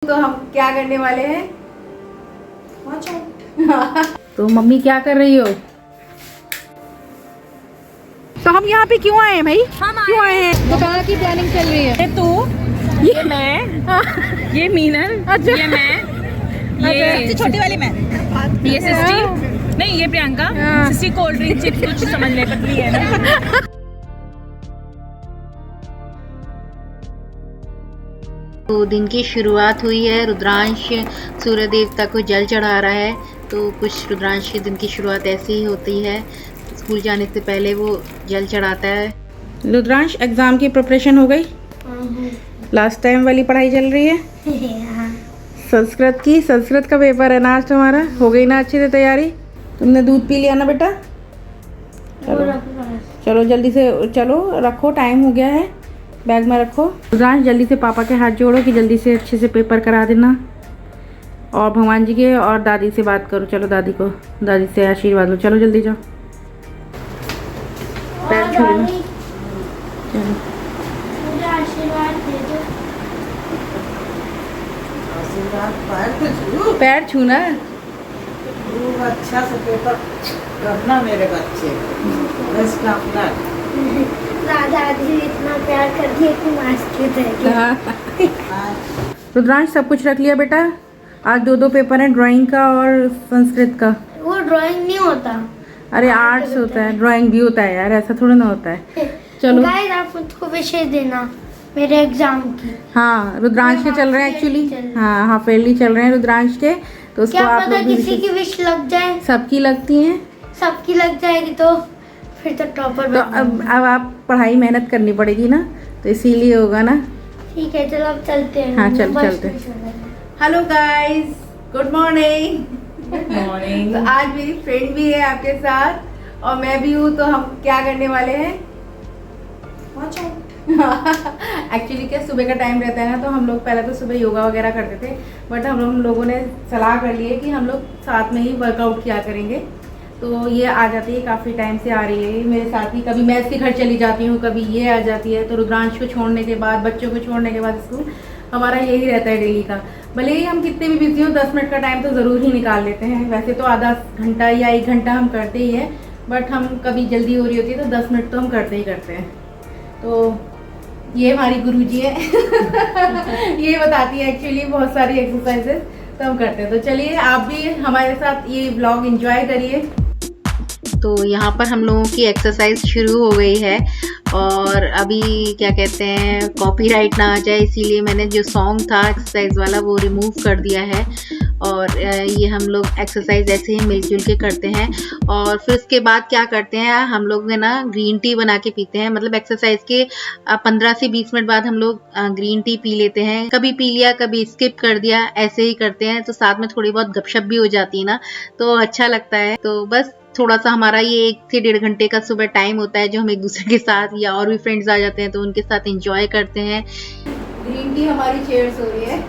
तो हम क्या करने वाले हैं? तो मम्मी क्या कर रही हो? तो हम यहाँ पे क्यों आए हैं भाई? क्यों आए हैं? तो कहाँ की प्लानिंग चल रही है? तू, ये मैं, ये मीनल, अच्छा। ये मैं, ये छोटी वाली मैं, ये सिस्टी, नहीं ये प्रियंका, सिस्टी कोल्ड ड्रिंक चिप्स कुछ समझ ले पतली है ना। तो दिन की शुरुआत हुई है। रुद्रांश सूर्य देवता को जल चढ़ा रहा है। तो कुछ रुद्रांश के दिन की शुरुआत ऐसी ही होती है। स्कूल जाने से पहले वो जल चढ़ाता है। रुद्रांश, एग्जाम की प्रिपरेशन हो गई? लास्ट टाइम वाली पढ़ाई चल रही है? संस्कृत का पेपर है ना आज तुम्हारा? हो गई ना अच्छे से तैयारी? तुमने दूध पी लिया ना बेटा? चलो जल्दी से चलो, रखो, टाइम हो गया है, बैग में रखो। रुद्रांश जल्दी से पापा के हाथ जोड़ो कि जल्दी से अच्छे से पेपर करा देना, और भगवान जी के और दादी से बात करो। चलो दादी से आशीर्वाद लो। चलो जल्दी जाओ, पैर छू लेना। चलो मुझे आशीर्वाद दे दो। पैर छूना। अच्छा से पेपर करना मेरे बच्चे। Best of luck. दादाजी इतना प्यार कर दिए कि मास्टर थे। रुद्रांश सब कुछ रख लिया बेटा? आज दो पेपर हैं, ड्राइंग का और संस्कृत का। वो ड्राइंग नहीं होता। अरे आर्ट्स होता है, ड्राइंग भी होता है यार, ऐसा थोड़ा ना होता है। चलो गाइस, आप मुझको विशेष देना मेरे एग्जाम की। हाँ, रुद्रांश के चल रहे हैं एक्चुअली। हाँ, हाफ ईयरली चल रहे हैं रुद्रांश के, तो उसको क्या आप पता लोग भी किसी की विश लग जाए। सबकी लगती हैं। सबकी लग जाएगी तो फिर तो टॉपर। तो अब आप पढ़ाई मेहनत करनी पड़ेगी ना, तो इसीलिए होगा ना। ठीक है, चलो अब चलते हैं। हाँ, चलते। Hello guys, good morning. Morning. तो आज मेरी फ्रेंड भी है आपके साथ, और मैं भी हूँ। तो हम क्या करने वाले हैं? एक्चुअली क्या, सुबह का टाइम रहता है ना, तो हम लोग पहले तो सुबह योगा वगैरह करते थे, बट हम लोगों ने सलाह कर ली है कि हम लोग साथ में ही वर्कआउट किया करेंगे। तो ये आ जाती है, काफ़ी टाइम से आ रही है मेरे साथ ही। कभी मैं इसके घर चली जाती हूँ, कभी ये आ जाती है। तो रुद्रांश को छोड़ने के बाद, बच्चों को छोड़ने के बाद स्कूल, हमारा यही रहता है डेली का। भले ही हम कितने भी बिजी हो, 10 मिनट का टाइम तो ज़रूर ही निकाल लेते हैं। वैसे तो आधा घंटा या 1 घंटा हम करते ही हैं, बट हम कभी जल्दी हो रही होती है तो 10 मिनट तो हम करते ही करते हैं। तो ये हमारी गुरुजी है। ये बताती है एक्चुअली बहुत सारी एक्सरसाइजेस, तो हम करते हैं। तो चलिए आप भी हमारे साथ ये व्लॉग एंजॉय करिए। तो यहाँ पर हम लोगों की एक्सरसाइज शुरू हो गई है, और अभी क्या कहते हैं, कॉपीराइट ना आ जाए इसीलिए मैंने जो सॉन्ग था एक्सरसाइज वाला वो रिमूव कर दिया है। और ये हम लोग एक्सरसाइज ऐसे ही मिलजुल के करते हैं। और फिर उसके बाद क्या करते हैं, हम लोग है ना ग्रीन टी बना के पीते हैं। मतलब एक्सरसाइज के 15 से 20 मिनट बाद हम लोग ग्रीन टी पी लेते हैं। कभी पी लिया, कभी स्किप कर दिया, ऐसे ही करते हैं। तो साथ में थोड़ी बहुत गपशप भी हो जाती है ना, तो अच्छा लगता है। तो बस थोड़ा सा हमारा ये 1 से 1.5 घंटे का सुबह टाइम होता है, जो हम एक दूसरे के साथ या और भी फ्रेंड्स आ जाते हैं तो उनके साथ एंजॉय करते हैं। ग्रीन टी हमारी चेयर्स हो रही है,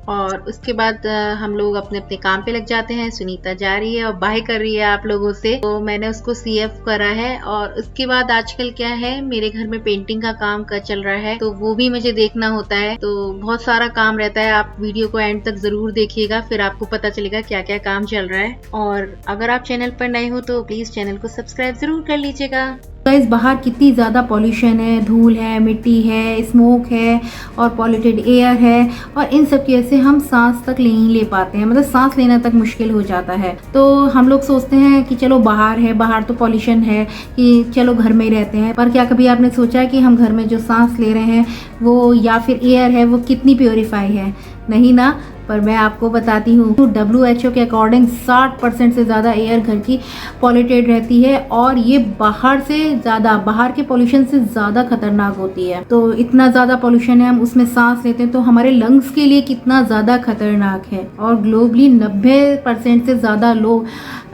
और उसके बाद हम लोग अपने अपने काम पे लग जाते हैं। सुनीता जा रही है और बाय कर रही है आप लोगों से, तो मैंने उसको CF करा है। और उसके बाद आजकल क्या है, मेरे घर में पेंटिंग का काम चल रहा है, तो वो भी मुझे देखना होता है। तो बहुत सारा काम रहता है। आप वीडियो को एंड तक जरूर देखिएगा, फिर आपको पता चलेगा क्या क्या काम चल रहा है। और अगर आप चैनल पर नए हो तो प्लीज चैनल को सब्सक्राइब जरूर कर लीजिएगा। गाइस, बाहर कितनी ज़्यादा पॉल्यूशन है, धूल है, मिट्टी है, स्मोक है और पॉल्यूटेड एयर है, और इन सब की वजह से हम सांस तक नहीं ले पाते हैं। मतलब सांस लेना तक मुश्किल हो जाता है। तो हम लोग सोचते हैं कि चलो बाहर है, बाहर तो पॉल्यूशन है, कि चलो घर में ही रहते हैं। पर क्या कभी आपने सोचा है कि हम घर में जो सांस ले रहे हैं वो, या फिर एयर है, वो कितनी प्योरीफाई है? नहीं ना। पर मैं आपको बताती हूँ, WHO के अकॉर्डिंग 60% से ज़्यादा एयर घर की पॉल्यूटेड रहती है, और ये बाहर से ज़्यादा, बाहर के पॉल्यूशन से ज़्यादा खतरनाक होती है। तो इतना ज़्यादा पॉल्यूशन है, हम उसमें सांस लेते हैं तो हमारे लंग्स के लिए कितना ज़्यादा खतरनाक है। और ग्लोबली 90% से ज़्यादा लोग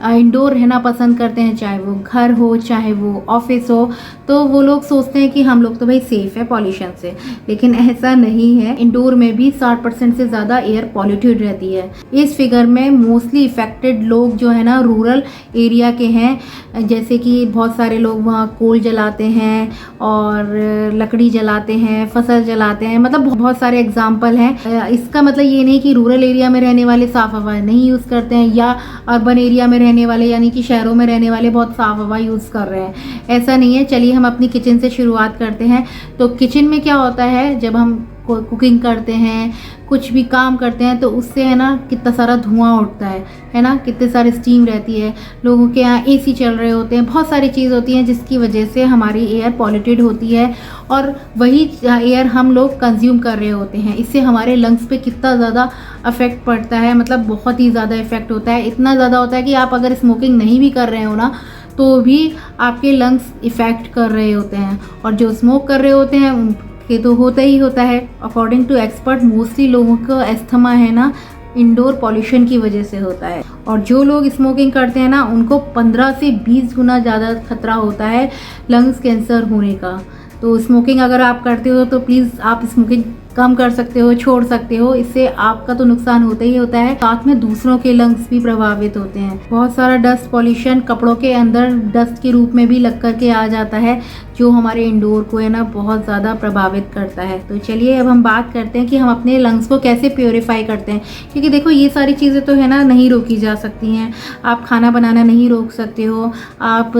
इंडोर रहना पसंद करते हैं, चाहे वो घर हो चाहे वो ऑफिस हो, तो वो लोग सोचते हैं कि हम लोग तो भाई सेफ़ है पॉल्यूशन से, लेकिन ऐसा नहीं है। इंडोर में भी 60% से ज़्यादा एयर पॉल्यूटेड रहती है। इस फिगर में मोस्टली इफ़ेक्टेड लोग जो है ना रूरल एरिया के हैं, जैसे कि बहुत सारे लोग वहाँ कोल जलाते हैं और लकड़ी जलाते हैं, फसल जलाते हैं, मतलब बहुत सारे एग्जाम्पल हैं। इसका मतलब ये नहीं कि रूरल एरिया में रहने वाले साफ़ हवा नहीं यूज़ करते हैं या अर्बन एरिया में रहने वाले यानी कि शहरों में रहने वाले बहुत साफ़ हवा यूज़ कर रहे हैं, ऐसा नहीं है। चलिए हम अपनी किचन से शुरुआत करते हैं। तो किचन में क्या होता है, जब हम कुकिंग करते हैं, कुछ भी काम करते हैं, तो उससे है ना कितना सारा धुआं उठता है ना, कितने सारे स्टीम रहती है, लोगों के यहाँ एसी चल रहे होते हैं, बहुत सारी चीज़ होती हैं जिसकी वजह से हमारी एयर पॉल्यूटेड होती है और वही एयर हम लोग कंज्यूम कर रहे होते हैं। इससे हमारे लंग्स पे कितना ज़्यादा अफेक्ट पड़ता है, मतलब बहुत ही ज़्यादा इफेक्ट होता है। इतना ज़्यादा होता है कि आप अगर स्मोकिंग नहीं भी कर रहे हो ना तो भी आपके लंग्स इफ़ेक्ट कर रहे होते हैं, और जो स्मोक कर रहे होते हैं उनके तो होता ही होता है। अकॉर्डिंग टू एक्सपर्ट मोस्टली लोगों का अस्थमा है ना इंडोर पॉल्यूशन की वजह से होता है, और जो लोग स्मोकिंग करते हैं ना उनको 15 से 20 गुना ज़्यादा खतरा होता है लंग्स कैंसर होने का। तो स्मोकिंग अगर आप करते हो तो प्लीज़ आप स्मोकिंग कम कर सकते हो, छोड़ सकते हो, इससे आपका तो नुकसान होता ही होता है, साथ में दूसरों के लंग्स भी प्रभावित होते हैं। बहुत सारा डस्ट पॉल्यूशन कपड़ों के अंदर डस्ट के रूप में भी लग करके आ जाता है, जो हमारे इंडोर को है ना बहुत ज़्यादा प्रभावित करता है। तो चलिए अब हम बात करते हैं कि हम अपने लंग्स को कैसे प्योरीफाई करते हैं, क्योंकि देखो ये सारी चीज़ें तो है ना नहीं रोकी जा सकती हैं। आप खाना बनाना नहीं रोक सकते हो, आप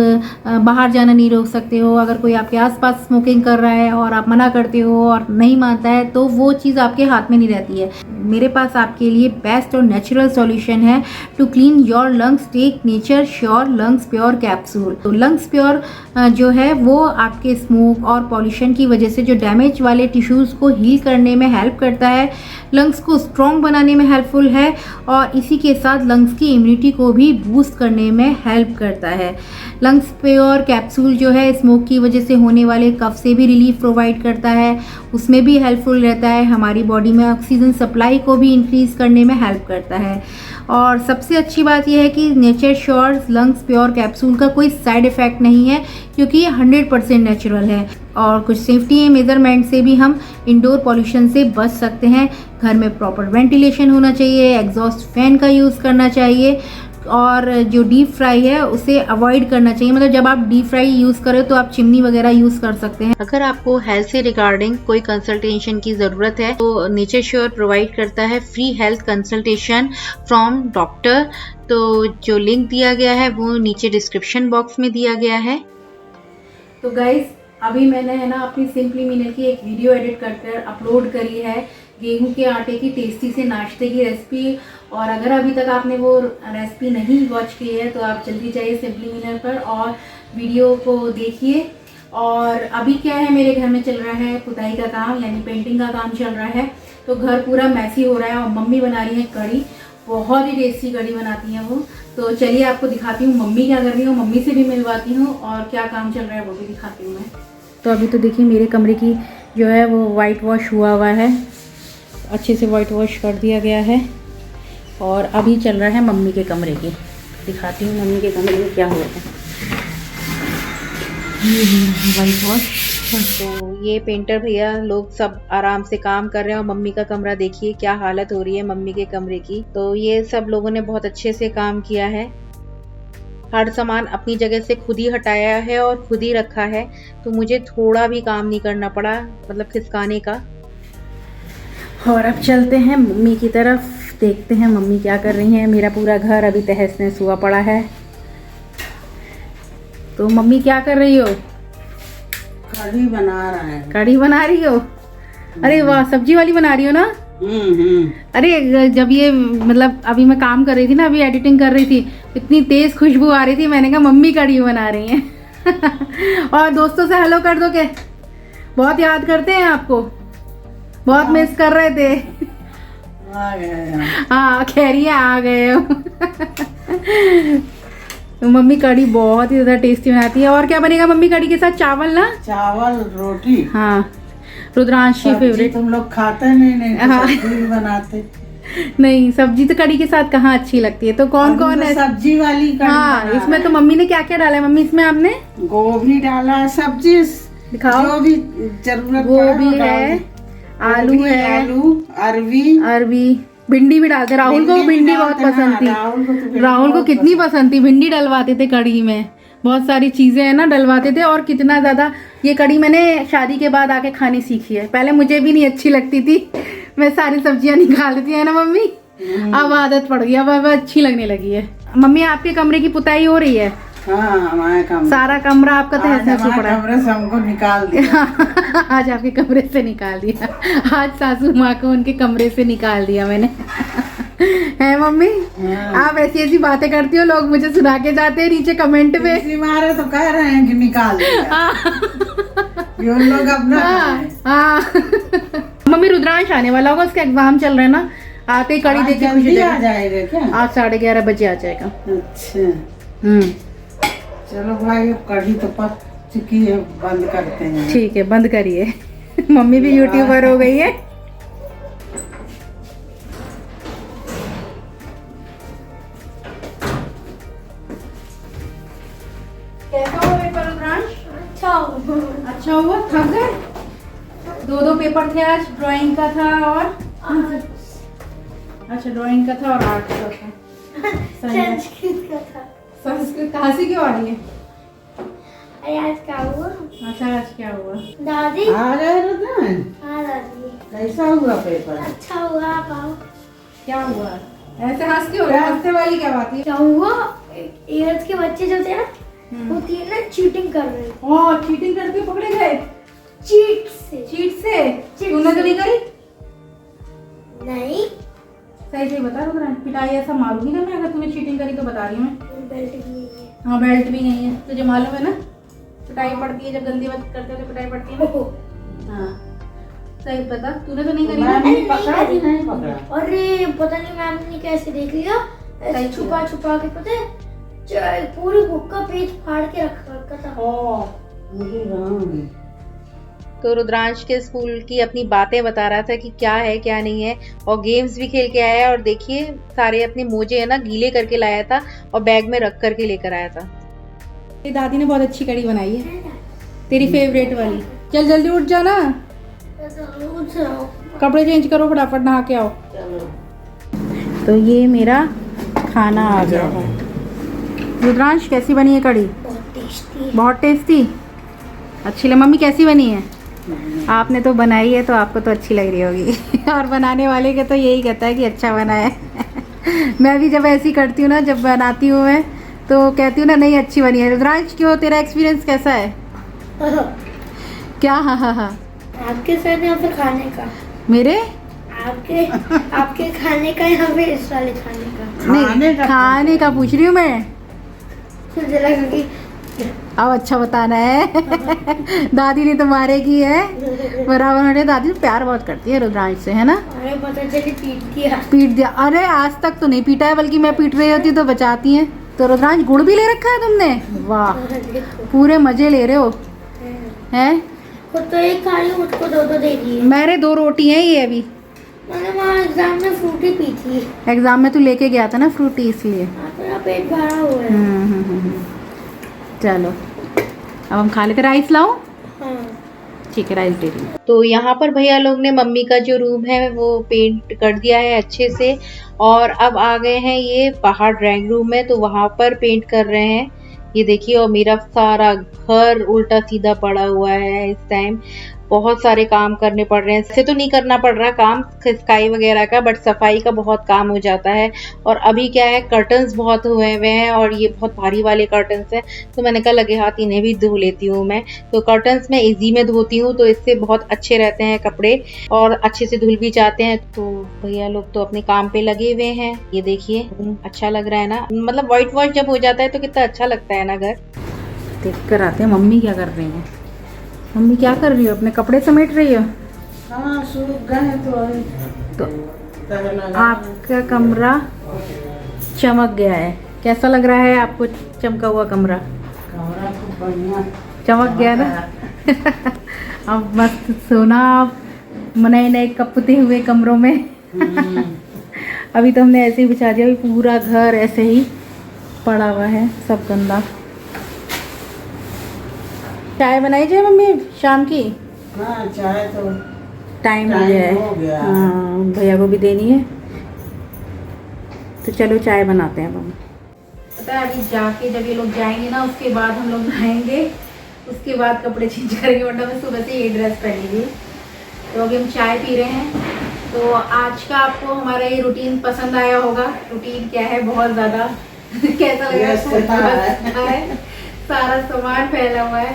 बाहर जाना नहीं रोक सकते हो। अगर कोई आपके आसपास स्मोकिंग कर रहा है और आप मना करते हो और नहीं मानता है तो वो चीज़ आपके हाथ में नहीं रहती है। मेरे पास आपके लिए बेस्ट और नेचुरल सॉल्यूशन है to clean your lungs. Take nature sure lungs pure capsule. तो लंग्स प्योर जो है वो आपके स्मोक और पॉल्यूशन की वजह से जो डैमेज वाले टिश्यूज़ को हील करने में हेल्प करता है, लंग्स को स्ट्रॉन्ग बनाने में हेल्पफुल है, और इसी के साथ लंग्स की इम्यूनिटी को भी बूस्ट करने में हेल्प करता है। लंग्स प्योर कैप्सूल जो है स्मोक की वजह से होने वाले कफ से भी रिलीफ प्रोवाइड करता है, उसमें भी हेल्पफुल रहता है। हमारी बॉडी में ऑक्सीजन सप्लाई को भी इंक्रीज़ करने में हेल्प करता है। और सबसे अच्छी बात यह है कि nature sure lungs pure capsule का कोई साइड इफ़ेक्ट नहीं है, क्योंकि ये 100% नेचुरल है। और कुछ सेफ्टी मेजरमेंट से भी हम इंडोर पॉल्यूशन से बच सकते हैं। घर में प्रॉपर वेंटिलेशन होना चाहिए, एग्जॉस्ट फैन का यूज़ करना चाहिए, और जो डीप फ्राई है उसे अवॉइड करना चाहिए। मतलब जब आप डीप फ्राई यूज़ करें तो आप चिमनी वगैरह यूज़ कर सकते हैं। अगर आपको हेल्थ से रिगार्डिंग कोई कंसल्टेशन की ज़रूरत है तो नेचर श्योर प्रोवाइड करता है free health consultation from doctor. तो जो लिंक दिया गया है वो नीचे डिस्क्रिप्शन बॉक्स में दिया गया है। तो गाइज अभी मैंने है ना अपनी सिंपली मीनल की एक वीडियो एडिट कर अपलोड करी है, गेहूं के आटे की टेस्टी से नाश्ते की रेसिपी। और अगर अभी तक आपने वो रेसिपी नहीं वॉच की है तो आप जल्दी जाइए सिंपली मीनल पर और वीडियो को देखिए। और अभी क्या है, मेरे घर में चल रहा है पुताई का काम, यानी पेंटिंग का काम चल रहा है, तो घर पूरा मैसी हो रहा है। और मम्मी बना रही है कढ़ी, बहुत ही टेस्टी कढ़ी बनाती हैं वो। तो चलिए आपको दिखाती हूँ मम्मी क्या कर रही हूँ, मम्मी से भी मिलवाती हूँ और क्या काम चल रहा है वो भी दिखाती हूँ मैं। तो अभी तो देखिए मेरे कमरे की जो है वो वाइट वॉश हुआ है, अच्छे से वाइट वॉश कर दिया गया है। और अभी चल रहा है मम्मी के कमरे की, दिखाती हूँ मम्मी के कमरे में क्या हो रहा है। White wash. तो ये पेंटर भैया लोग सब आराम से काम कर रहे हैं और मम्मी का कमरा देखिए क्या हालत हो रही है मम्मी के कमरे की। तो ये सब लोगों ने बहुत अच्छे से काम किया है, हर सामान अपनी जगह से खुद ही हटाया है और खुद ही रखा है, तो मुझे थोड़ा भी काम नहीं करना पड़ा, मतलब खिसकाने का। और अब चलते हैं मम्मी की तरफ, देखते हैं मम्मी क्या कर रही हैं। मेरा पूरा घर अभी तहस नहस हुआ पड़ा है। तो मम्मी क्या कर रही हो? कढ़ी बना रहा है। कढ़ी बना रही हो? अरे वाह, सब्जी वाली बना रही हो ना? अरे जब ये मतलब अभी मैं काम कर रही थी ना, अभी एडिटिंग कर रही थी, इतनी तेज खुशबू आ रही थी, मैंने कहा मम्मी कढ़ी बना रही हैं। और दोस्तों से हेलो कर दो के बहुत याद करते हैं आपको, बहुत मिस कर रहे थे। आ गए। हाँ कह रही है आ गए हो। तो मम्मी कढ़ी बहुत ही ज़्यादा टेस्टी बनाती है। और क्या बनेगा मम्मी कढ़ी के साथ? चावल ना? चावल रोटी। हाँ रुद्रांश की फेवरेट। तुम लोग खाते नहीं तो हाँ। सब्जी भी बनाते। नहीं, सब्जी तो कड़ी के साथ कहाँ अच्छी लगती है। तो कौन कौन है? सब्जी वाली कड़ी हाँ, बना इसमें रहे तो मम्मी ने क्या क्या डाला है? मम्मी इसमें आपने हैं। गोभी डाला है, सब्जी दिखाओ। जो भी जरूरत गोभी पड़े वो है, डाल दो। आलू गोभी, है, आलू, अरवी, भिंडी भी डालते। राहुल को भी भिंडी बहुत डालते हैं, पसंद थी। राहुल को तो भिंडी राहुल को बहुत कितनी पसंद थी, भिंडी डलवाते थे कड़ी में। बहुत सारी चीजें है ना डलवाते थे। और कितना ज्यादा ये कड़ी मैंने शादी के बाद आके खानी सीखी है। पहले मुझे भी नहीं अच्छी लगती थी, मैं सारी सब्जियां निकाल देती है ना मम्मी। अब आदत पड़ गई, अब अच्छी लगने लगी है। मम्मी आपके कमरे की पुताई हो रही है? हाँ, हमारे कमरे, सारा कमरा आपका आज तहस नहस पड़ा है। कमरे से हमको निकाल दिया। आज आपके कमरे से निकाल दिया। आज सासू माँ को उनके कमरे से निकाल दिया मैंने। है मम्मी? हाँ। आप ऐसी ऐसी बातें करती हो, लोग मुझे सुना के जाते हैं नीचे कमेंट पे। इसी मारे तो कह रहे हैं कि निकाल दिया। ये उन लोग अपना खाएं। हाँ। मम्मी रुद्रांश आने वाला होगा, उसका एग्जाम चल रहा है ना। आते ही कड़ी आज देके जल्दी खुशी आ जाएगा क्या? आज 11:30 बजे आ जाएगा। अच्छा, चलो भाई, अब कढ़ी तो पक चुकी है, बंद करते हैं। ठीक है, बंद करिए। मम्मी भी यूट्यूबर हो गई है। कैसा हुआ पेपर रुद्रांश? अच्छा हुआ? थक गए? 2 पेपर थे आज, ड्राइंग का था और अच्छा ड्राइंग का था और आर्ट का था। सही है। संस्कृत का था। संस्कृत कहाँ से क्यों आ रही है? अरे आज क्या हुआ? अच्छा आज क्या हुआ? दादी। आ रहे रुद्रांश, हाँ दादी। कैसा हुआ पेपर? अच्छा हुआ, आप आओ। क्या हुआ? ऐसे हंस के हो रहा है? हंसने वाली क्या बात है? क्या हुआ? एट्थ के बच्चे जो थे ना, वो थी ना चीटिंग कर रहे थे। ओह, चीटिंग करके पकड़े गए? चीट से। चीट से? तूने तो नहीं करी? नहीं, सही सही बता रुद्रांश, पिटाई ऐसा मारूंगी ना मैं अगर तूने चीटिंग करी तो बता रही हूँ मैं। बेल्ट भी नहीं है। हाँ, बेल्ट भी नहीं है, तुझे मालूम है ना पिटाई पड़ती है जब गंदी बात करते हो तो पिटाई पड़ती है ना। हाँ सही बता, तूने तो नहीं करी ना? मैम ने पकड़ा कि नहीं पकड़ा? अरे पता नहीं मैम ने कैसे देख लिया, ऐसे छुपा छुपा के, पता है पूरी बुक का पेज फाड़ के रखा था। मुझे राम। तो रुद्रांश के स्कूल की अपनी बातें बता रहा था कि क्या है क्या नहीं है, और गेम्स भी खेल के आया है। और देखिए सारे अपने मोजे है ना गीले करके लाया था और बैग में रख करके लेकर आया था। तेरी दादी ने बहुत अच्छी कड़ी बनाई है, तेरी फेवरेट वाली। चल जल्दी उठ जा ना, कपड़े चेंज करो, फटाफट नहा के आओ। तो ये मेरा खाना आ गया है। रुद्रांश कैसी बनी है कड़ी? बहुत टेस्टी। बहुत टेस्टी। अच्छी लग। मम्मी कैसी बनी है? आपने तो बनाई है तो आपको तो अच्छी लग रही होगी। और बनाने वाले का तो यही कहता है कि अच्छा बना है। मैं भी जब ऐसी करती हूँ ना, जब बनाती हूँ मैं तो कहती हूँ ना नहीं अच्छी बनी है। रुद्रांश क्यों, तेरा एक्सपीरियंस कैसा है? क्या? हाँ हाँ हाँ। आपके साथ यहाँ पे खाने का, मेरे आपके खाने का, यहाँ पे इस वाले खाने का। नहीं, खाने का पूछ रही हूँ मैं। मुझे लगा कि अब अच्छा बताना है। दादी ने तो मारेगी है बराबर। मेरे दादी तो प्यार बहुत करती है रुद्रांश से, है ना? अरे पता चले पीट दिया। पीट दिया? अरे आज तक तो नहीं पीटा है, बल्कि मैं पीट रही होती तो बचाती हैं। तो रुद्रांश गुड़ भी ले रखा है तुमने? वाह, पूरे मजे ले रहे हो हैं। खुद तो एक खा ली, मुझको 2 दे दिए। मेरे 2 रोटी हैं ये अभी। मैंने वहाँ एग्जाम में फ्रूटी पी थी। एग्जाम में तू लेके गया था ना फ्रूटी, इसलिए। मेरा पेट भरा हुआ है। चलो अब हम खा लेते। राइस लाओ? हाँ। ठीक है, राइस दे रही हूँ। तो यहाँ पर भैया लोग ने मम्मी का जो रूम है वो पेंट कर दिया है अच्छे से, और अब आ गए हैं ये बाहर ड्राइंग रूम में, तो वहाँ पर पेंट कर रहे हैं। ये देखिए, और मेरा सारा घर उल्टा सीधा पड़ा हुआ है इस टाइम। बहुत सारे काम करने पड़ रहे हैं। ऐसे तो नहीं करना पड़ रहा काम खिसकाई वगैरह का, बट सफाई का बहुत काम हो जाता है। और अभी क्या है, कर्टन्स बहुत हुए हुए हैं और ये बहुत भारी वाले कर्टन्स हैं, तो मैंने कहा लगे हाथ इन्हें भी धो लेती हूँ मैं। तो कर्टन्स मैं इजी में धोती हूँ, तो इससे बहुत अच्छे रहते हैं कपड़े और अच्छे से धुल भी जाते हैं। तो भैया लोग तो अपने काम पे लगे हुए हैं। ये देखिए अच्छा लग रहा है ना, मतलब व्हाइट वॉश जब हो जाता है तो कितना अच्छा लगता है ना घर। देख कर आते हैं मम्मी क्या कर रही हैं। मम्मी क्या कर रही हो? अपने कपड़े समेट रही हो? हाँ, सूख गए तो आपका कमरा चमक गया है। कैसा लग रहा है आपको चमका हुआ कमरा? कमरा खूब बढ़िया चमक गया ना? अब मस्त सोना आप नए नए कपते हुए कमरों में। अभी तो हमने ऐसे ही बिछा दिया, अभी पूरा घर ऐसे ही पड़ा हुआ है, सब गंदा। चाय बनाई जाए मम्मी शाम की? हाँ चाय तो टाइम हो टाइम गया हो है। गया। हाँ भैया को भी देनी है, तो चलो चाय बनाते हैं अब हम। पता है अभी जाके जब ये लोग जाएंगे ना, उसके बाद हम लोग नहाएंगे, उसके बाद कपड़े चेंज करेंगे, वरना मैं सुबह से ये ड्रेस पहनी हुई। तो अभी हम चाय पी रहे हैं। तो आज का आपको हमारा ये रूटीन पसंद आया होगा। रूटीन क्या है, बहुत ज़्यादा कैसा लग रहा है, सारा सामान फैला हुआ है।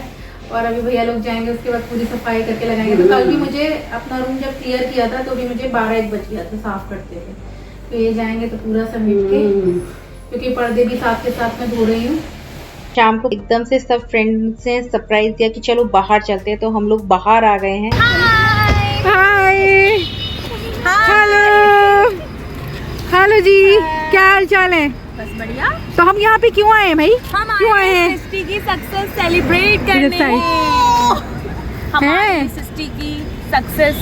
और अभी भैया लोग जाएंगे, उसके बाद पूरी सफाई करके लगाएंगे। तो कल भी मुझे अपना रूम जब क्लियर किया था तो भी मुझे 12-1 बज गया था साफ करते हुए। तो ये जाएंगे तो पूरा समेट के, क्योंकि पर्दे भी साथ के साथ मैं धो रही हूँ। शाम को एकदम से सब फ्रेंड्स ने सरप्राइज दिया कि चलो बाहर चलते हैं, तो हम लोग बाहर आ गए हैं। हाय हेलो हेलो जी, क्या हाल चाल है? बस बढ़िया। तो हम यहाँ पे क्यों आए हैं भाई? हम क्यों आए हैं? सिस्टी की सक्सेस सेलिब्रेट करने। हमारी सिस्टी की सक्सेस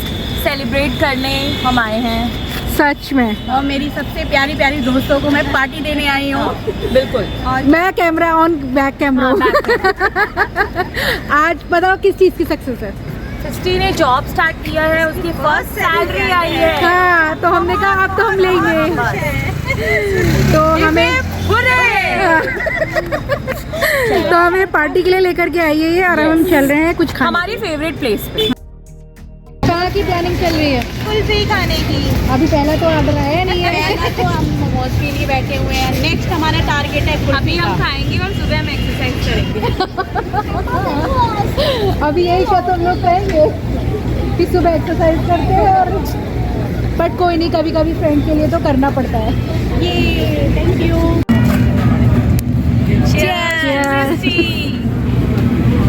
सेलिब्रेट करने हम आए हैं। सच में? और मेरी सबसे प्यारी प्यारी दोस्तों को मैं पार्टी देने आई हूँ। बिल्कुल। और मैं कैमरा ऑन, बैक कैमरा। आज बताओ किस चीज़ की सक्सेस है? सिस्टी ने जॉब स्टार्ट किया है, उसकी फर्स्ट सैलरी आई है। हाँ, तो हमने कहा अब तो हम लेंगे, तो हमें तो हमें पार्टी के लिए लेकर के आई है ये, और हम चल रहे हैं कुछ खाने। हमारी फेवरेट प्लेस पे। कहाँ की प्लानिंग चल रही है? कुल्फी खाने की। अभी पहला तो ऑर्डर आया नहीं है। तो हम मोमोज के लिए बैठे हुए हैं। नेक्स्ट हमारा टारगेट है कुल्फी। अभी हम खाएंगे और सुबह हम एक्सरसाइज करेंगे। अभी यही शर्त हम लोग करेंगे कि सुबह एक्सरसाइज करते हैं, और बट कोई नहीं, कभी कभी फ्रेंड के लिए तो करना पड़ता है। ये थैंक यू।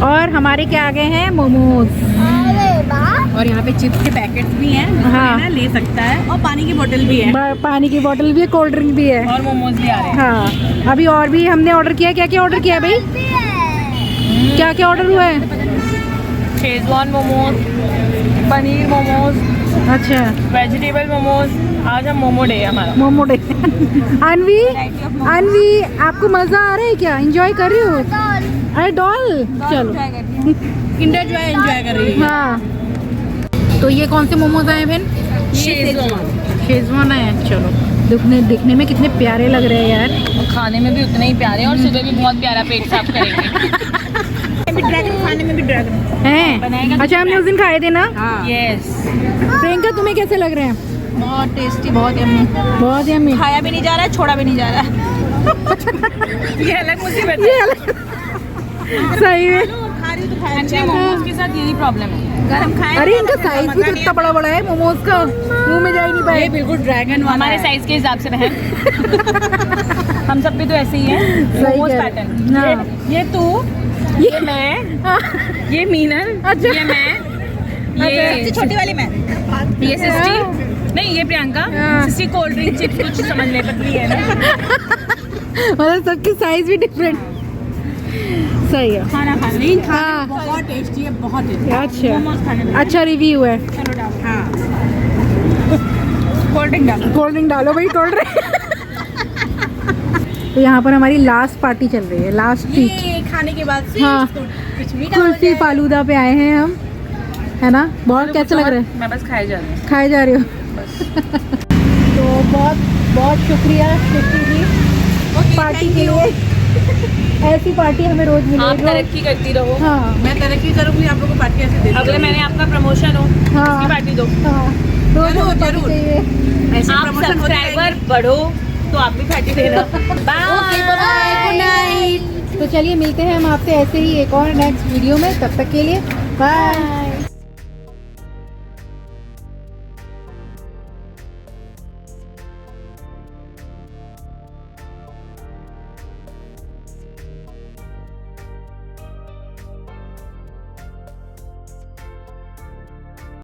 और हमारे क्या आ गए हैं? मोमोज। और यहाँ पे चिप्स के पैकेट्स भी हैं, हाँ। ना ले सकता है, और पानी की बोतल भी है, पानी की बोतल भी है, कोल्ड ड्रिंक भी है, और मोमोज भी आ रहे हैं। हाँ। अभी और भी हमने ऑर्डर किया। क्या क्या ऑर्डर किया है भाई? क्या क्या ऑर्डर हुआ है? शेजवान मोमोज, पनीर मोमोज, अच्छा, वेजिटेबल मोमोज। आज हम मोमो डे है हमारा। मोमो डे। अनवी, अनवी आपको मजा आ रहा है क्या? एंजॉय कर रही हो? अरे डॉल, चलो किंडर जो है एंजॉय कर रही है। हाँ। तो ये कौन से मोमोज आए बहन? शेजवान है। चलो, दिखने में कितने प्यारे लग रहे हैं यार, और खाने में भी उतने ही प्यारे हैं, और सुबह भी बहुत प्यारा पेट साफ करेंगे। ड्रैगन खाने में भी ड्रैगन हैं? अच्छा, हमने उस दिन खाए थे ना। यस। प्रियंका तुम्हें कैसे लग रहे हैं? बहुत टेस्टी, बहुत यम्मी। बहुत यम्मी। खाया भी नहीं जा रहा है, छोड़ा भी नहीं जा रहा है। ये अलग मुसीबत है। सही है। एक्चुअली मोमोज के साथ यही प्रॉब्लम है, अगर हम खाएं। अरे इनका साइज भी तो इतना बड़ा बड़ा है मोमोज का, मुंह में जा ही नहीं पाए। बिल्कुल ड्रैगन हमारे साइज के हिसाब से बहन। हम सब भी तो ऐसे ही हैं, मोमोज पैटर्न। हाँ। ये तू, ये मैं, ये मीनल, अच्छा। ये मैं, ये सबसे छोटी वाली मैं, ये सिस्टी, नहीं ये प्रियंका। हाँ। सिस्टी कोल्ड ड्रिंक चिप्स कुछ समझ ले, पतली है ना। मतलब सबकी साइज भी डिफरेंट। सही है। खाना खाने हाँ। बहुत टेस्टी है, बहुत टेस्टी। अच्छा, अच्छा रिव्यू है। चलो डालो। हाँ। कोल्ड ड्रिंक डालो। कोल्ड ड्रिंक डालो भाई, कोल्ड ड्रिंक। तो यहाँ पर हमारी लास्ट पार्टी चल रही है, लास्ट पीक। ये खाने के बाद से हाँ। कुछ मीठा हो कुल्फी जाए। फालूदा पे आए हैं हम, है ना? बहुत कैसे लग रहा है? मैं बस खाए जा रही हूँ। खाए जा रहे हो? तो बहुत बहुत शुक्रिया सिस्टी जी पार्टी के लिए। ऐसी पार्टी हमें रोज आप मिलेगी। तरक्की करती रहो। हाँ मैं तरक्की करूँगी, आप लोगों को पार्टी ऐसे दे। अगले महीने आपका प्रमोशन हो, हाँ। उसकी पार्टी दो। हाँ, रोज हमें पार्टी चाहिए। आप सब्सक्राइबर बढ़ो तो आप भी पार्टी देना। Bye good night. तो चलिए मिलते हैं हम आपसे ऐसे ही एक और नेक्स्ट वीडियो में, तब तक के लिए बाय।